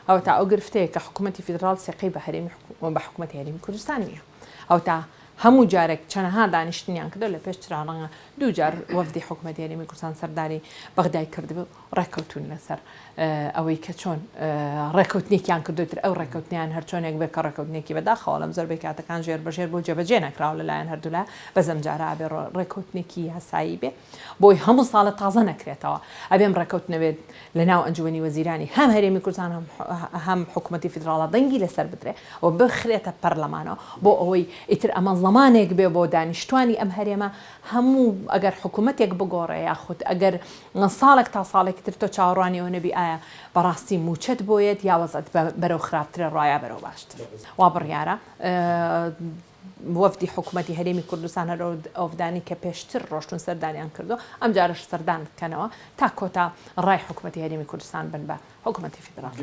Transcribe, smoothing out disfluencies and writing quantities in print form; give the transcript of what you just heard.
ئەو تا ئەو گرفتەیە کە حکوومەتی فیدرال سێقەی بە حکوومەتی هەرێمی کوردستانیە ئەو تا هەموو جارێک چەنەها دانیشتنیان کردو لە پێش ڕەنگە دوو جار وەفدی حکوومەتی هەرێمی کوردستان سەرداری بەغدای کردبوو ڕێککەوتون لەسەر ئەوەی کە چۆن ڕێککەوتنێکیان کردوتر ئەو ڕێککەوتنیان هەرچۆنێک بێ کە ڕێککەوتنێکی بەداخەوە لەم زۆربەی کاتەکان ژێر بەژێر بۆ جێبەجێ نەکراوە لەلایەن هەردوولا بەزەم جارە ئابێ ڕێککەوتنێکی یاسایی بێ بۆی هەموو ساڵە تازە نەکرێتەوە ئەبێم ڕێککەوتنەوێت لە ناو ئەنجومەنی وەزیرانی هەم هەرێمی کوردستان هەم حکوومەتی فیدراڵە دەنگی لەسەر بدرێ و بخرێتە پەرلەمانەوە بۆ ئەوەی ئیتر ئەمە زەمانێک بێ بۆ دانیشتوانی ئەم هەرێمە هەموو ئەگەر حکوومەتێک بگۆڕێ یاخود ئەگەر ساڵێک تا ساڵێکی تر تۆ چاوەڕوانیەوە نەبی ئایا بەڕاستی موچەت بۆیەت یا وەزەت بەرەو خراپترە ڕایە بەرەو باشتر وا بڕیارە وەفدی حکوومەتی هەرێمی کوردستان هەر ئەوفدانی کە پێشتر ڕۆشتون سەردانیان کردو ئەم جارش سەردان بکەنەوە تا کۆتا ڕای حکوومەتی هەرێمی کوردستان بن بە حکوومەتی فیدرال